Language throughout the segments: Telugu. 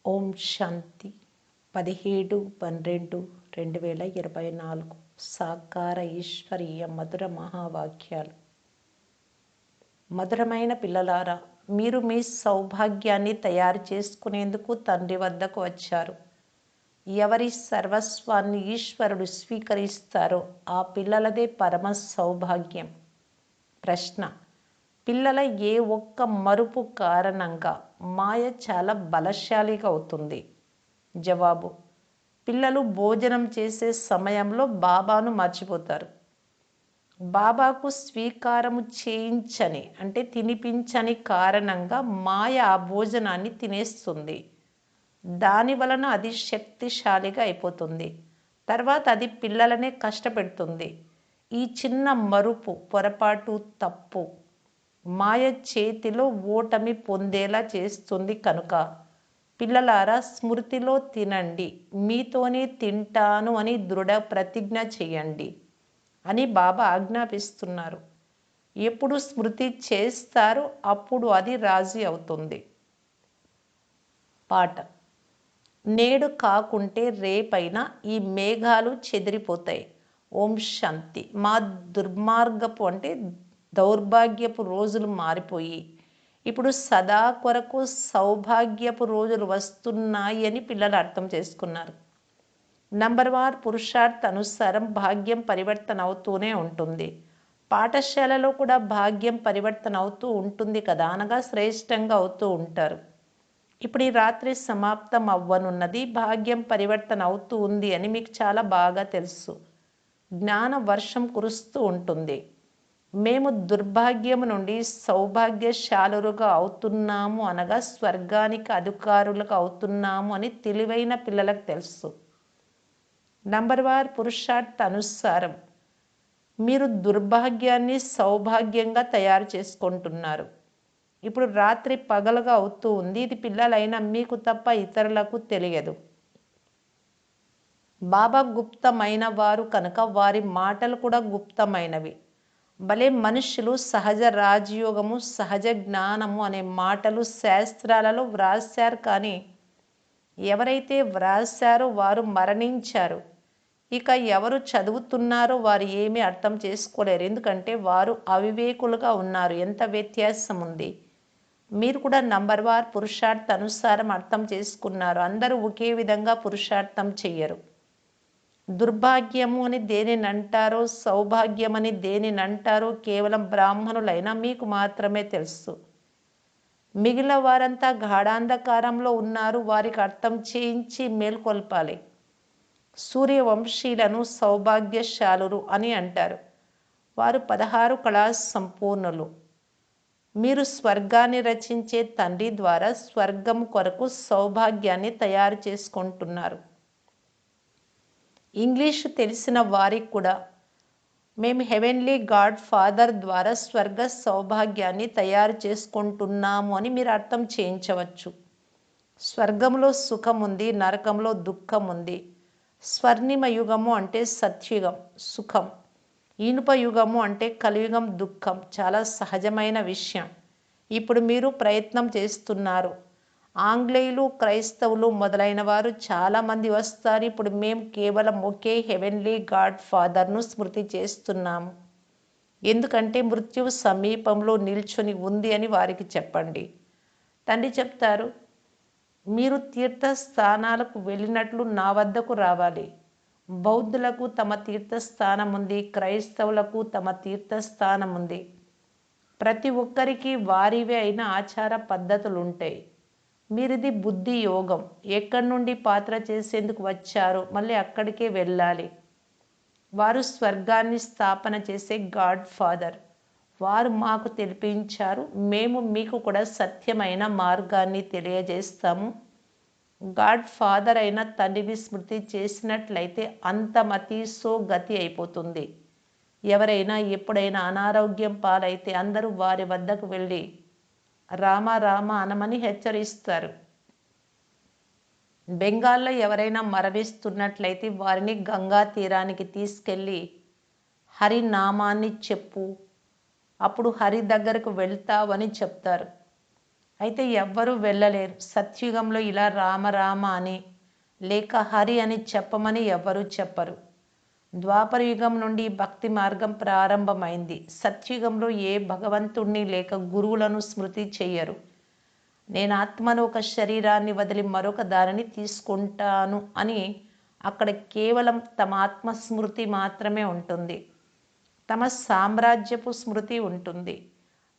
ఓం శాంతి 17/12/2024 సాకార ఈశ్వరీయ మధుర మహావాక్యాలు. మధురమైన పిల్లలారా, మీరు మీ సౌభాగ్యాన్ని తయారు చేసుకునేందుకు తండ్రి వద్దకు వచ్చారు. ఎవరి సర్వస్వాన్ని ఈశ్వరుడు స్వీకరిస్తారో ఆ పిల్లలదే పరమ సౌభాగ్యం. ప్రశ్న: పిల్లల ఏ ఒక్క మరుపు కారణంగా మాయ చాలా బలశాలిగా అవుతుంది? జవాబు: పిల్లలు భోజనం చేసే సమయంలో బాబాను మర్చిపోతారు. బాబాకు స్వీకారము చేయించని అంటే తినిపించని కారణంగా మాయ ఆ భోజనాన్ని తినేస్తుంది. దాని వలన అది శక్తిశాలిగా అయిపోతుంది. తర్వాత అది పిల్లలనే కష్టపెడుతుంది. ఈ చిన్న మరుపు, పొరపాటు, తప్పు మాయ చేతిలో ఓటమి పొందేలా చేస్తుంది. కనుక పిల్లలారా, స్మృతిలో తినండి, మీతోనే తింటాను అని దృఢ ప్రతిజ్ఞ చేయండి అని బాబా ఆజ్ఞాపిస్తున్నారు. ఎప్పుడు స్మృతి చేస్తారో అప్పుడు అది రాజీ అవుతుంది. పాట: నేడు కాకుంటే రేపైనా ఈ మేఘాలు చెదిరిపోతాయి. ఓం శాంతి. మా దుర్మార్గపు అంటే దౌర్భాగ్యపు రోజులు మారిపోయి ఇప్పుడు సదా కొరకు సౌభాగ్యపు రోజులు వస్తున్నాయి అని పిల్లలు అర్థం చేసుకున్నారు. నంబర్ 1 పురుషార్థ అనుసారం భాగ్యం పరివర్తన అవుతూనే ఉంటుంది. పాఠశాలలో కూడా భాగ్యం పరివర్తన అవుతూ ఉంటుంది కదా, అనగా శ్రేష్టంగా అవుతూ ఉంటారు. ఇప్పుడు ఈ రాత్రి సమాప్తం అవ్వనున్నది. భాగ్యం పరివర్తన అవుతూ ఉంది అని మీకు చాలా బాగా తెలుసు. జ్ఞాన వర్షం కురుస్తూ ఉంటుంది. మేము దుర్భాగ్యము నుండి సౌభాగ్యశాలురుగా అవుతున్నాము, అనగా స్వర్గానికి అధికారులుగా అవుతున్నాము అని తెలివైన పిల్లలకు తెలుసు. నంబర్ 1 పురుషార్థ అనుసారం మీరు దుర్భాగ్యాన్ని సౌభాగ్యంగా తయారు చేసుకుంటున్నారు. ఇప్పుడు రాత్రి పగలుగా అవుతూ ఉంది. ఇది పిల్లలైన మీకు తప్ప ఇతరులకు తెలియదు. బాబా గుప్తమైన వారు కనుక వారి మాటలు కూడా గుప్తమైనవి. భలే మనుషులు సహజ రాజయోగము, సహజ జ్ఞానము అనే మాటలు శాస్త్రాలలో వ్రాశారు. కానీ ఎవరైతే వ్రాశారో వారు మరణించారు. ఇక ఎవరు చదువుతున్నారో వారు ఏమీ అర్థం చేసుకోలేరు. ఎందుకంటే వారు అవివేకులుగా ఉన్నారు. ఎంత వ్యత్యాసం ఉంది! మీరు కూడా నంబర్ 1 పురుషార్థ అనుసారం అర్థం చేసుకున్నారు. అందరూ ఒకే విధంగా పురుషార్థం చెయ్యరు. దుర్భాగ్యము అని దేనిని అంటారో, సౌభాగ్యమని దేనిని అంటారో కేవలం బ్రాహ్మణులైన మీకు మాత్రమే తెలుసు. మిగిలిన వారంతా గాఢాంధకారంలో ఉన్నారు. వారికి అర్థం చేయించి మేల్కొల్పాలి. సూర్యవంశీలను సౌభాగ్యశాలురు అని అంటారు. వారు 16 కళా సంపూర్ణులు. మీరు స్వర్గాన్ని రచించే తండ్రి ద్వారా స్వర్గం కొరకు సౌభాగ్యాన్ని తయారు చేసుకుంటున్నారు. ఇంగ్లీషు తెలిసిన వారికి కూడా మేము హెవెన్లీ గాడ్ ఫాదర్ ద్వారా స్వర్గ సౌభాగ్యాన్ని తయారు చేసుకుంటున్నాము అని మీరు అర్థం చేయించవచ్చు. స్వర్గంలో సుఖం ఉంది, నరకంలో దుఃఖం ఉంది. స్వర్ణిమ యుగము అంటే సత్యుగం, సుఖం. ఇనుప యుగము అంటే కలియుగం, దుఃఖం. చాలా సహజమైన విషయం. ఇప్పుడు మీరు ప్రయత్నం చేస్తున్నారు. ఆంగ్లేయులు, క్రైస్తవులు మొదలైన వారు చాలామంది వస్తారు. ఇప్పుడు మేము కేవలం ఒకే హెవెన్లీ గాడ్ ఫాదర్ను స్మృతి చేస్తున్నాము. ఎందుకంటే మృత్యువు సమీపంలో నిల్చొని ఉంది అని వారికి చెప్పండి. తండ్రి చెప్తారు, మీరు తీర్థస్థానాలకు వెళ్ళినట్లు నా వద్దకు రావాలి. బౌద్ధులకు తమ తీర్థస్థానం ఉంది, క్రైస్తవులకు తమ తీర్థస్థానం ఉంది. ప్రతి ఒక్కరికి వారివే అయిన ఆచార పద్ధతులు ఉంటాయి. మీరిది బుద్ధి యోగం. ఎక్కడి నుండి పాత్ర చేసేందుకు వచ్చారో మళ్ళీ అక్కడికే వెళ్ళాలి. వారు స్వర్గాన్ని స్థాపన చేసే గాడ్ ఫాదర్. వారు మాకు తెలిపించారు. మేము మీకు కూడా సత్యమైన మార్గాన్ని తెలియజేస్తాము. గాడ్ ఫాదర్ అయిన తండ్రిని స్మృతి చేసినట్లయితే అంతమతీసో గతి అయిపోతుంది. ఎవరైనా ఎప్పుడైనా అనారోగ్యం పాలైతే అందరూ వారి వద్దకు వెళ్ళి రామ రామ అనమని హెచ్చరిస్తారు. బెంగాల్లో ఎవరైనా మరణిస్తున్నట్లయితే వారిని గంగా తీరానికి తీసుకెళ్ళి హరినామాన్ని చెప్పు, అప్పుడు హరి దగ్గరకు వెళ్తావని చెప్తారు. అయితే ఎవ్వరూ వెళ్ళలేరు. సత్యుగంలో ఇలా రామ రామ అని లేక హరి అని చెప్పమని ఎవ్వరూ చెప్పరు. ద్వాపర యుగం నుండి భక్తి మార్గం ప్రారంభమైంది. సత్యుగంలో ఏ భగవంతుణ్ణి లేక గురువులను స్మృతి చెయ్యరు. నేను ఆత్మను ఒక శరీరాన్ని వదిలి మరొక దానిని తీసుకుంటాను అని అక్కడ కేవలం తమ ఆత్మస్మృతి మాత్రమే ఉంటుంది. తమ సామ్రాజ్యపు స్మృతి ఉంటుంది.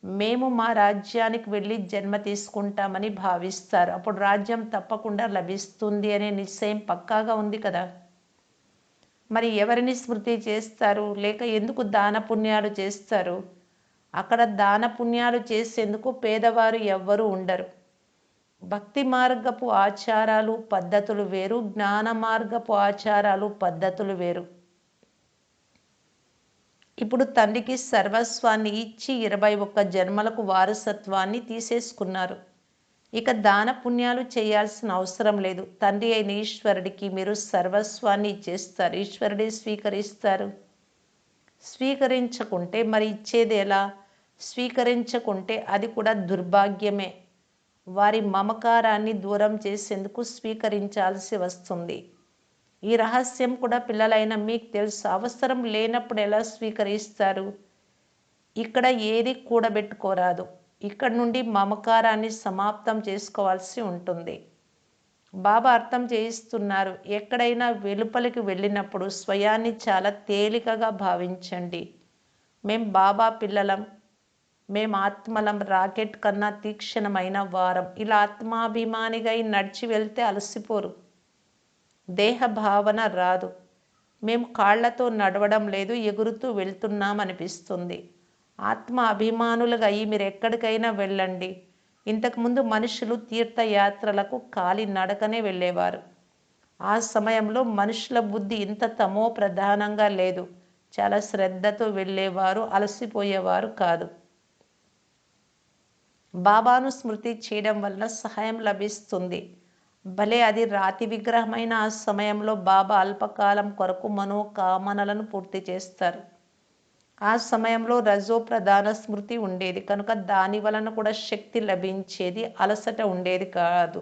మేము మా రాజ్యానికి వెళ్ళి జన్మ తీసుకుంటామని భావిస్తారు. అప్పుడు రాజ్యం తప్పకుండా లభిస్తుంది అనే నిశ్చయం పక్కాగా ఉంది కదా. మరి ఎవరిని స్మృతి చేస్తారు? లేక ఎందుకు దాన పుణ్యాలు చేస్తారు? అక్కడ దాన పుణ్యాలు చేసేందుకు పేదవారు ఎవ్వరూ ఉండరు. భక్తి మార్గపు ఆచారాలు పద్ధతులు వేరు, జ్ఞాన మార్గపు ఆచారాలు పద్ధతులు వేరు. ఇప్పుడు తండ్రికి సర్వస్వాన్ని ఇచ్చి 21 జన్మలకు వారసత్వాన్ని తీసేసుకున్నారు. ఇక దాన పుణ్యాలు చేయాల్సిన అవసరం లేదు. తండ్రి అయిన ఈశ్వరుడికి మీరు సర్వస్వాన్ని ఇచ్చేస్తారు. ఈశ్వరుడే స్వీకరిస్తారు. స్వీకరించకుంటే మరి ఇచ్చేది ఎలా? స్వీకరించకుంటే అది కూడా దుర్భాగ్యమే. వారి మమకారాన్ని దూరం చేసేందుకు స్వీకరించాల్సి వస్తుంది. ఈ రహస్యం కూడా పిల్లలైన మీకు తెలుసు. అవసరం లేనప్పుడు ఎలా స్వీకరిస్తారు? ఇక్కడ ఏది కూడబెట్టుకోరాదు. ఇక్కడ నుండి మమకారాన్ని సమాప్తం చేసుకోవాల్సి ఉంటుంది. బాబా అర్థం చేయిస్తున్నారు. ఎక్కడైనా వెలుపలికి వెళ్ళినప్పుడు స్వయాన్ని చాలా తేలికగా భావించండి. మేం బాబా పిల్లలం, మేం ఆత్మలం, రాకెట్ కన్నా తీక్షణమైన వారం. ఇలా ఆత్మాభిమానిగా నడిచి వెళ్తే అలసిపోరు. దేహ భావన రాదు. మేము కాళ్లతో నడవడం లేదు, ఎగురుతూ వెళ్తున్నాం అనిపిస్తుంది. ఆత్మ అభిమానులుగా అయ్యి మీరు ఎక్కడికైనా వెళ్ళండి. ఇంతకుముందు మనుషులు తీర్థయాత్రలకు కాలి నడకనే వెళ్ళేవారు. ఆ సమయంలో మనుషుల బుద్ధి ఇంత తమో ప్రధానంగా లేదు. చాలా శ్రద్ధతో వెళ్ళేవారు, అలసిపోయేవారు కాదు. బాబాను స్మృతి చేయడం వలన సహాయం లభిస్తుంది. భలే అది రాతి విగ్రహమైన ఆ సమయంలో బాబా అల్పకాలం కొరకు మనోకామనలను పూర్తి చేస్తారు. ఆ సమయంలో రజో ప్రధాన స్మృతి ఉండేది కనుక దాని వలన కూడా శక్తి లభించేది, అలసట ఉండేది కాదు.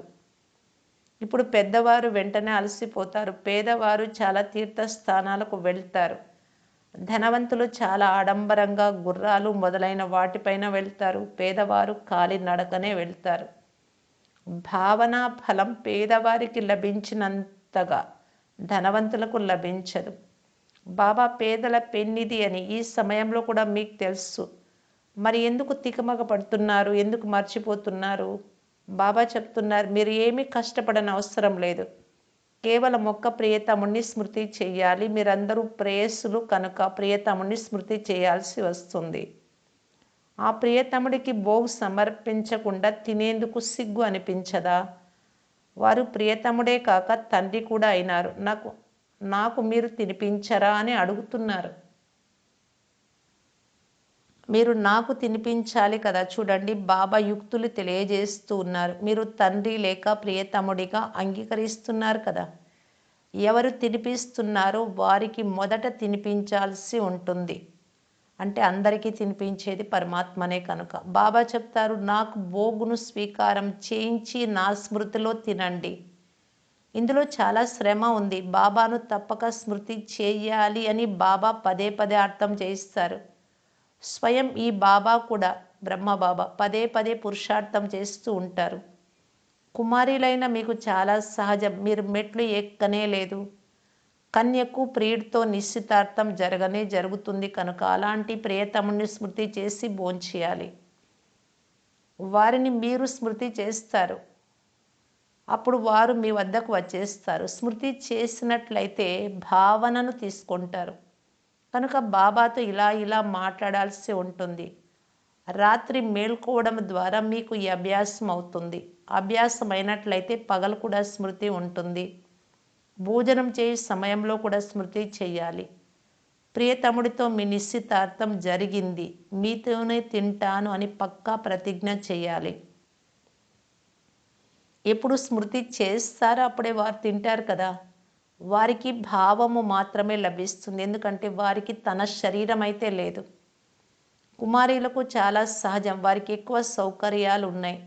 ఇప్పుడు పెద్దవారు వెంటనే అలసిపోతారు. పేదవారు చాలా తీర్థస్థానాలకు వెళ్తారు. ధనవంతులు చాలా ఆడంబరంగా గుర్రాలు మొదలైన వాటిపైన వెళ్తారు. పేదవారు కాలి నడకనే వెళ్తారు. భావనా ఫలం పేదవారికి లభించినంతగా ధనవంతులకు లభించదు. బాబా పేదల పెన్నిది అని ఈ సమయంలో కూడా మీకు తెలుసు. మరి ఎందుకు తికమక పడుతున్నారు? ఎందుకు మర్చిపోతున్నారు? బాబా చెప్తున్నారు, మీరు ఏమీ కష్టపడని అవసరం లేదు. కేవలం ఒక్క ప్రియతముని స్మృతి చేయాలి. మీరందరూ ప్రేయస్సులు కనుక ప్రియతముని స్మృతి చేయాల్సి వస్తుంది. ఆ ప్రియతముడికి భోగ్ సమర్పించకుండా తినేందుకు సిగ్గు అనిపించదా? వారు ప్రియతముడే కాక తండ్రి కూడా అయినారు. నాకు మీరు తినిపించరా అని అడుగుతున్నారు. మీరు నాకు తినిపించాలి కదా. చూడండి, బాబా యుక్తులు తెలియజేస్తూ ఉన్నారు. మీరు తండ్రి లేక ప్రియతముడిగా అంగీకరిస్తున్నారు కదా. ఎవరు తినిపిస్తున్నారో వారికి మొదట తినిపించాల్సి ఉంటుంది. అంటే అందరికీ తినిపించేది పరమాత్మనే కనుక. బాబా చెప్తారు, నాకు భోగును స్వీకారం చేయించి నా స్మృతిలో తినండి. ఇందులో చాలా శ్రమ ఉంది. బాబాను తప్పక స్మృతి చేయాలి అని బాబా పదే పదే అర్థం చేయిస్తారు. స్వయం ఈ బాబా కూడా, బ్రహ్మబాబా, పదే పదే పురుషార్థం చేస్తూ ఉంటారు. కుమారీలైన మీకు చాలా సహజం. మీరు మెట్లు ఎక్కనే లేదు. కన్యకు ప్రియుడితో నిశ్చితార్థం జరుగుతుంది కనుక అలాంటి ప్రియతముని స్మృతి చేసి భోంచేయాలి. వారిని మీరు స్మృతి చేస్తారు. అప్పుడు వారు మీ వద్దకు వచ్చేస్తారు. స్మృతి చేసినట్లయితే భావనను తీసుకుంటారు. కనుక బాబాతో ఇలా మాట్లాడాల్సి ఉంటుంది. రాత్రి మేల్కోవడం ద్వారా మీకు ఈ అభ్యాసం అవుతుంది. అభ్యాసం అయినట్లయితే పగలు కూడా స్మృతి ఉంటుంది. భోజనం చేసే సమయంలో కూడా స్మృతి చేయాలి. ప్రియతముడితో మీ నిశ్చితార్థం జరిగింది, మీతోనే తింటాను అని పక్కా ప్రతిజ్ఞ చేయాలి. ఎప్పుడు స్మృతి చేస్తారో అప్పుడే వారు తింటారు కదా. వారికి భావము మాత్రమే లభిస్తుంది. ఎందుకంటే వారికి తన శరీరం అయితే లేదు. కుమారీలకు చాలా సహజం. వారికి ఎక్కువ సౌకర్యాలు ఉన్నాయి.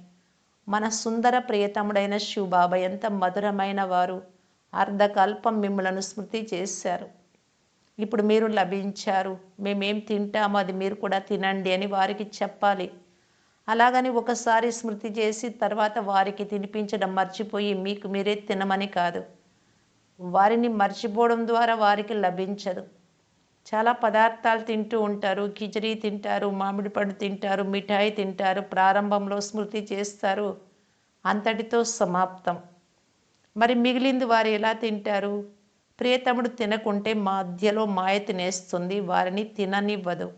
మన సుందర ప్రియతముడైన శివబాబా ఎంత మధురమైన వారు. అర్ధకల్పం మిమ్మలను స్మృతి చేశారు. ఇప్పుడు మీరు లభించారు, మేమేం తింటామో అది మీరు కూడా తినండి అని వారికి చెప్పాలి. అలాగని ఒకసారి స్మృతి చేసి తర్వాత వారికి తినిపించడం మర్చిపోయి మీకు మీరే తినమని కాదు. వారిని మర్చిపోవడం ద్వారా వారికి లభించదు. చాలా పదార్థాలు తింటూ ఉంటారు, కిచడీ తింటారు, మామిడి పండు తింటారు, మిఠాయి తింటారు, ప్రారంభంలో స్మృతి చేస్తారు, అంతటితో సమాప్తం. మరి మిగిలింది వారు ఎలా తింటారు? ప్రియతముడు తినకుంటే మధ్యలో మాయ తినేస్తుంది, వారిని తిననివ్వదు.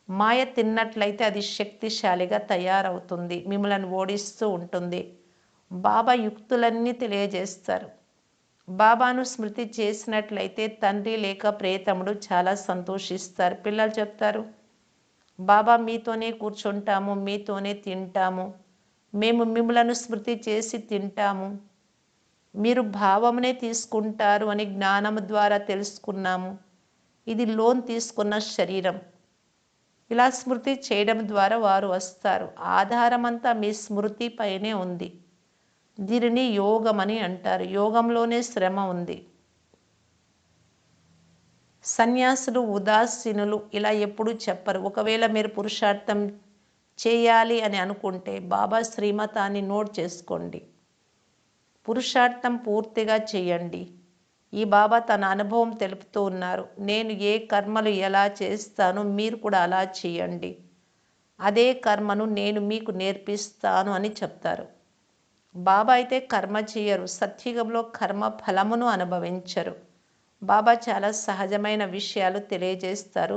మాయ తిన్నట్లయితే అది శక్తిశాలిగా తయారవుతుంది, మిమ్మల్ని ఓడిస్తూ ఉంటుంది. బాబా యుక్తులన్నీ తెలియజేస్తారు. బాబాను స్మృతి చేసినట్లయితే తండ్రి లేక ప్రియతముడు చాలా సంతోషిస్తారు. పిల్లలు చెప్తారు, బాబా మీతోనే కూర్చుంటాము, మీతోనే తింటాము, మేము మిమ్మలను స్మృతి చేసి తింటాము, మీరు భావమునే తీసుకుంటారు అని జ్ఞానము ద్వారా తెలుసుకున్నాము. ఇది లోన్ తీసుకున్న శరీరం. ఇలా స్మృతి చేయడం ద్వారా వారు వస్తారు. ఆధారమంతా మీ స్మృతి పైనే ఉంది. దీనిని యోగం అని అంటారు. యోగంలోనే శ్రమ ఉంది. సన్యాసులు ఉదాసీనులు ఇలా ఎప్పుడూ చెప్పరు. ఒకవేళ మీరు పురుషార్థం చేయాలి అని అనుకుంటే బాబా శ్రీమతాన్ని నోట్ చేసుకోండి. పురుషార్థం పూర్తిగా చేయండి. ఈ బాబా తన అనుభవం తెలుపుతూ ఉన్నారు. నేను ఏ కర్మలు ఎలా చేస్తానో మీరు కూడా అలా చేయండి. అదే కర్మను నేను మీకు నేర్పిస్తాను అని చెప్తారు. బాబా అయితే కర్మ చేయరు. సత్యుగంలో కర్మ ఫలమును అనుభవించరు. బాబా చాలా సహజమైన విషయాలు తెలియజేస్తారు.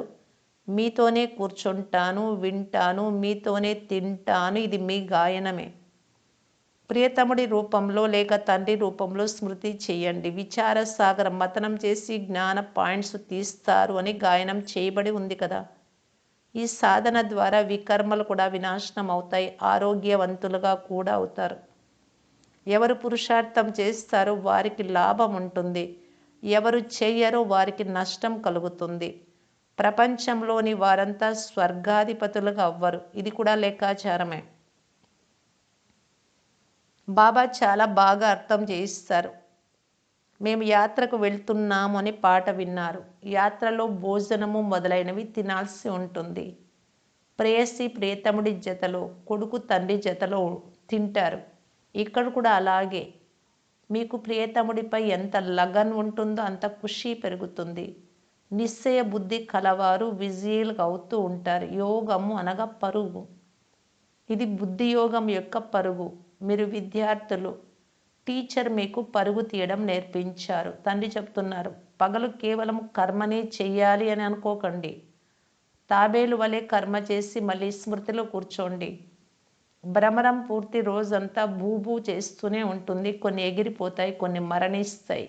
మీతోనే కూర్చుంటాను, వింటాను, మీతోనే తింటాను, ఇది మీ గాయనమే. ప్రియతముడి రూపంలో లేక తండ్రి రూపంలో స్మృతి చేయండి. విచార సాగరం మతనం చేసి జ్ఞాన పాయింట్స్ తీస్తారు అని గాయనం చేయబడి ఉంది కదా. ఈ సాధన ద్వారా వికర్మలు కూడా వినాశనం అవుతాయి, ఆరోగ్యవంతులుగా కూడా అవుతారు. ఎవరు పురుషార్థం చేస్తారో వారికి లాభం ఉంటుంది, ఎవరు చెయ్యరో వారికి నష్టం కలుగుతుంది. ప్రపంచంలోని వారంతా స్వర్గాధిపతులుగా అవ్వరు, ఇది కూడా లెక్కాచారమే. బాబా చాలా బాగా అర్థం చేయిస్తారు. మేము యాత్రకు వెళ్తున్నాము అని పాట విన్నారు. యాత్రలో భోజనము మొదలైనవి తినాల్సి ఉంటుంది. ప్రేయసి ప్రియతముడి జతలో, కొడుకు తండ్రి జతలో తింటారు. ఇక్కడ కూడా అలాగే. మీకు ప్రియతముడిపై ఎంత లగన్ ఉంటుందో అంత ఖుషి పెరుగుతుంది. నిశ్చయ బుద్ధి కలవారు విజయులుగా అవుతూ ఉంటారు. యోగము అనగా పరుగు. ఇది బుద్ధి యోగం యొక్క పరుగు. మీరు విద్యార్థులు, టీచర్ మీకు పరుగు తీయడం నేర్పించారు. తండ్రి చెప్తున్నారు, పగలు కేవలం కర్మనే చెయ్యాలి అని అనుకోకండి. తాబేలు వలె కర్మ చేసి మళ్ళీ స్మృతిలో కూర్చోండి. భ్రమరం పూర్తి రోజంతా భూభూ చేస్తూనే ఉంటుంది. కొన్ని ఎగిరిపోతాయి, కొన్ని మరణిస్తాయి.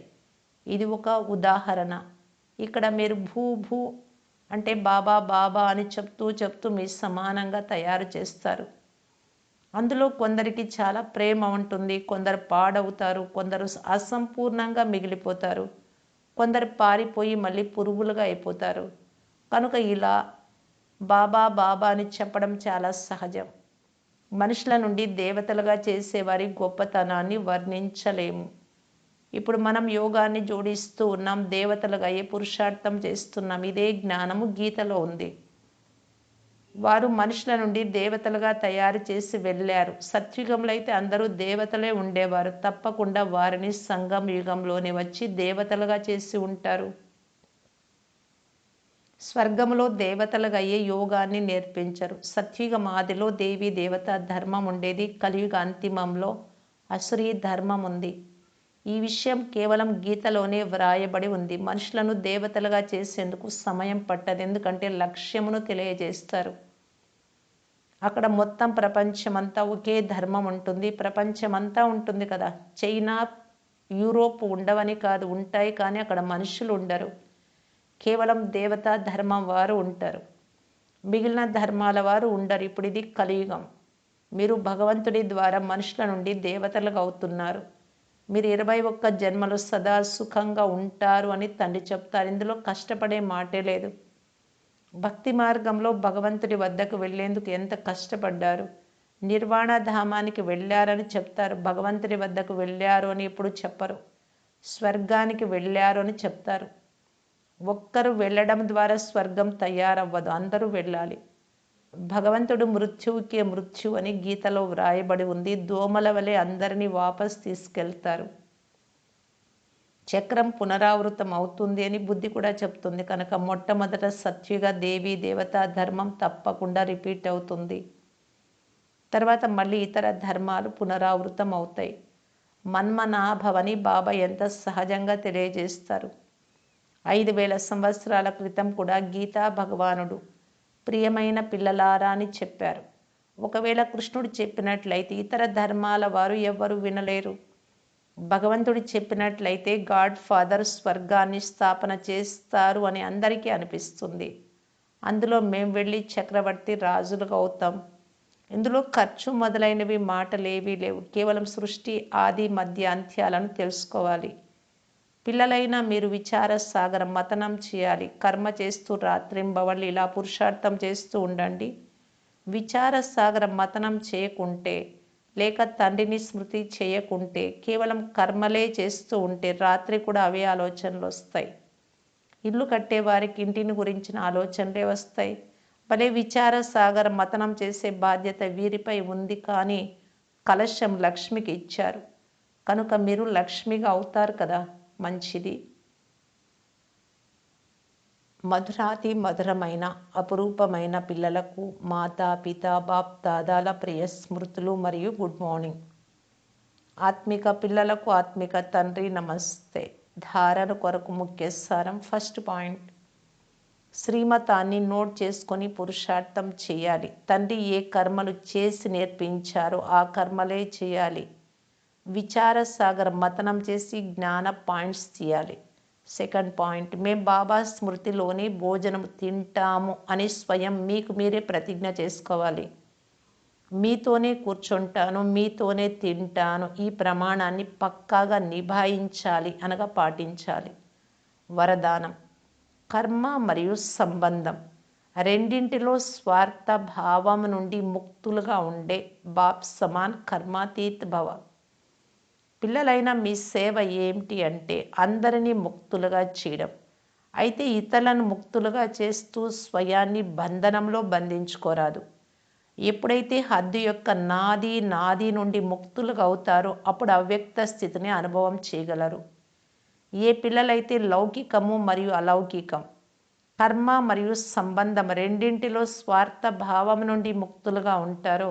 ఇది ఒక ఉదాహరణ. ఇక్కడ మీరు భూ భూ అంటే బాబా బాబా అని చెప్తూ మీ సమానంగా తయారు చేస్తారు. అందులో కొందరికి చాలా ప్రేమ ఉంటుంది, కొందరు పాడవుతారు, కొందరు అసంపూర్ణంగా మిగిలిపోతారు, కొందరు పారిపోయి మళ్ళీ పురుగులుగా అయిపోతారు. కనుక ఇలా బాబా బాబా అని చెప్పడం చాలా సహజం. మనుషుల నుండి దేవతలుగా చేసేవారి గొప్పతనాన్ని వర్ణించలేము. ఇప్పుడు మనం యోగాన్ని జోడిస్తూ ఉన్నాం, దేవతలుగా అయ్యే పురుషార్థం చేస్తున్నాం. ఇదే జ్ఞానము గీతలో ఉంది. వారు మనుషుల నుండి దేవతలుగా తయారు చేసి వెళ్ళారు. సత్యుగంలో అయితే అందరూ దేవతలే ఉండేవారు. తప్పకుండా వారిని సంగం యుగంలోనే వచ్చి దేవతలుగా చేసి ఉంటారు. స్వర్గంలో దేవతలుగా అయ్యే యోగాన్ని నేర్పించరు. సత్యుగ ఆదిలో దేవీ దేవత ధర్మం ఉండేది. కలియుగ అంతిమంలో అసురీ ధర్మం ఉంది. ఈ విషయం కేవలం గీతలోనే వ్రాయబడి ఉంది. మనుషులను దేవతలుగా చేసేందుకు సమయం పట్టదు, ఎందుకంటే లక్ష్యమును తెలియజేస్తారు. అక్కడ మొత్తం ప్రపంచమంతా ఒకే ధర్మం ఉంటుంది. ప్రపంచమంతా ఉంటుంది కదా. చైనా, యూరోప్ ఉండవని కాదు, ఉంటాయి, కానీ అక్కడ మనుషులు ఉండరు. కేవలం దేవతా ధర్మం వారు ఉంటారు, మిగిలిన ధర్మాల వారు ఉండరు. ఇప్పుడు ఇది కలియుగం. మీరు భగవంతుడి ద్వారా మనుషుల నుండి దేవతలుగా అవుతున్నారు. మీరు 21 జన్మలు సదా సుఖంగా ఉంటారు అని తండ్రి చెప్తారు. ఇందులో కష్టపడే మాటే లేదు. భక్తి మార్గంలో భగవంతుడి వద్దకు వెళ్ళేందుకు ఎంత కష్టపడ్డారు. నిర్వాణ ధామానికి వెళ్ళారని చెప్తారు, భగవంతుని వద్దకు వెళ్ళారు అని ఎప్పుడు చెప్పరు. స్వర్గానికి వెళ్ళారు అని చెప్తారు. ఒక్కరు వెళ్ళడం ద్వారా స్వర్గం తయారవ్వదు, అందరూ వెళ్ళాలి. భగవంతుడు మృత్యువుకే మృత్యు అని గీతలో వ్రాయబడి ఉంది. దోమల వలె అందరినీ వాపస్ తీసుకెళ్తారు. చక్రం పునరావృతం అవుతుంది అని బుద్ధి కూడా చెప్తుంది. కనుక మొట్టమొదట సత్యుగ దేవీ దేవతా ధర్మం తప్పకుండా రిపీట్ అవుతుంది. తర్వాత మళ్ళీ ఇతర ధర్మాలు పునరావృతం అవుతాయి. మన్మనాభవని బాబా ఎంత సహజంగా తెలియజేస్తారు. 5000 సంవత్సరాల క్రితం కూడా గీతా భగవానుడు ప్రియమైన పిల్లలారా అని చెప్పారు. ఒకవేళ కృష్ణుడు చెప్పినట్లయితే ఇతర ధర్మాల వారు ఎవ్వరూ వినలేరు. భగవంతుడు చెప్పినట్లయితే గాడ్ ఫాదర్ స్వర్గాన్ని స్థాపన చేస్తారు అని అందరికీ అనిపిస్తుంది. అందులో మేము వెళ్ళి చక్రవర్తి రాజులుగా అవుతాం. ఇందులో ఖర్చు మొదలైనవి మాటలేవీ లేవు. కేవలం సృష్టి ఆది మధ్య అంత్యాలను తెలుసుకోవాలి. పిల్లలైనా మీరు విచార సాగరం మతనం చేయాలి. కర్మ చేస్తూ రాత్రింబవళ్ళు ఇలా పురుషార్థం చేస్తూ ఉండండి. విచార సాగరం మతనం చేయకుంటే, లేక తండ్రిని స్మృతి చేయకుంటే, కేవలం కర్మలే చేస్తూ ఉంటే రాత్రి కూడా అవే ఆలోచనలు వస్తాయి. ఇల్లు కట్టేవారికి ఇంటిని గురించిన ఆలోచనలే వస్తాయి. భలే విచార సాగరం మతనం చేసే బాధ్యత వీరిపై ఉంది. కానీ కలశం లక్ష్మికి ఇచ్చారు కనుక మీరు లక్ష్మిగా అవుతారు కదా, మంచిది. మధురాతి మధురమైన అపురూపమైన పిల్లలకు మాతా పిత బాప్ దాదాల ప్రియ స్మృతులు మరియు గుడ్ మార్నింగ్. ఆత్మిక పిల్లలకు ఆత్మిక తండ్రి నమస్తే. ధారణ కొరకు ముఖ్య సారం. ఫస్ట్ పాయింట్, శ్రీమతాన్ని నోట్ చేసుకొని పురుషార్థం చేయాలి. తండ్రి ఏ కర్మలు చేసి నేర్పించారో ఆ కర్మలే చేయాలి. విచార సాగర్ మతనం చేసి జ్ఞాన పాయింట్స్ తీయాలి. సెకండ్ పాయింట్, మేము బాబా స్మృతిలోనే భోజనం తింటాము అని స్వయం మీకు మీరే ప్రతిజ్ఞ చేసుకోవాలి. మీతోనే కూర్చుంటాను, మీతోనే తింటాను. ఈ ప్రమాణాన్ని పక్కాగా నిభాయించాలి, అనగా పాటించాలి. వరదానం, కర్మ మరియు సంబంధం రెండింటిలో స్వార్థ భావం నుండి ముక్తులుగా ఉండే బాప్ సమాన్ కర్మాతీత్ భవ. పిల్లలైన మీ సేవ ఏమిటి అంటే అందరినీ ముక్తులుగా చేయడం. అయితే ఇతరులను ముక్తులుగా చేస్తూ స్వయాన్ని బంధనంలో బంధించుకోరాదు. ఎప్పుడైతే హద్దు యొక్క నాది నాది నుండి ముక్తులుగా అవుతారో అప్పుడు అవ్యక్త స్థితిని అనుభవం చేయగలరు. ఏ పిల్లలైతే లౌకికము మరియు అలౌకికం, కర్మ మరియు సంబంధం రెండింటిలో స్వార్థ భావం నుండి ముక్తులుగా ఉంటారో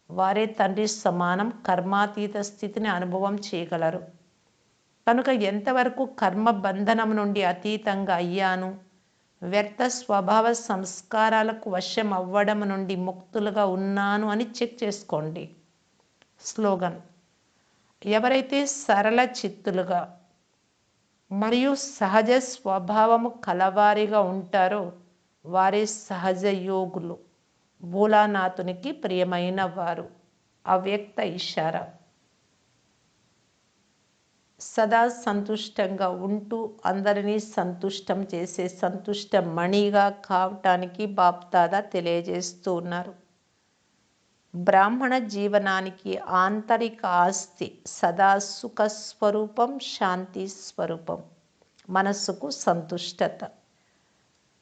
వారే తండ్రి సమానం కర్మాతీత స్థితిని అనుభవం చేయగలరు. కనుక ఎంతవరకు కర్మ బంధనం నుండి అతీతంగా అయ్యాను, వ్యర్థ స్వభావ సంస్కారాలకు వశం అవ్వడం నుండి ముక్తులుగా ఉన్నాను అని చెక్ చేసుకోండి. స్లోగన్, ఎవరైతే సరళ చిత్తులుగా మరియు సహజ స్వభావము కలవారిగా ఉంటారో వారే సహజ యోగులు, భోలానాథునికి ప్రియమైన వారు. అవ్యక్త ఇషారా. సదా సంతుష్టంగా ఉంటూ అందరినీ సంతుష్టం చేసే సంతుష్ట మణిగా కావటానికి బాప్దాదా తెలియజేస్తూ ఉన్నారు. బ్రాహ్మణ జీవనానికి ఆంతరిక ఆస్తి సదా సుఖ స్వరూపం, శాంతి స్వరూపం, మనస్సుకు సంతుష్టత.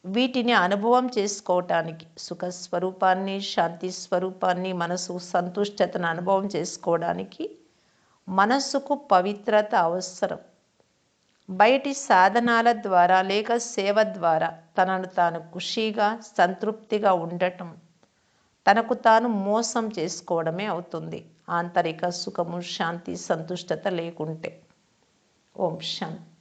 వీటిని అనుభవం చేసుకోవటానికి సుఖ స్వరూపాన్ని, శాంతి స్వరూపాన్ని, మనసు సంతుష్టతను అనుభవం చేసుకోవడానికి మనస్సుకు పవిత్రత అవసరం. బయటి సాధనాల ద్వారా లేక సేవ ద్వారా తనను తాను ఖుషీగా సంతృప్తిగా ఉండటం తనకు తాను మోసం చేసుకోవడమే అవుతుంది, ఆంతరిక సుఖము, శాంతి, సంతుష్టత లేకుంటే. ఓం శాంతి.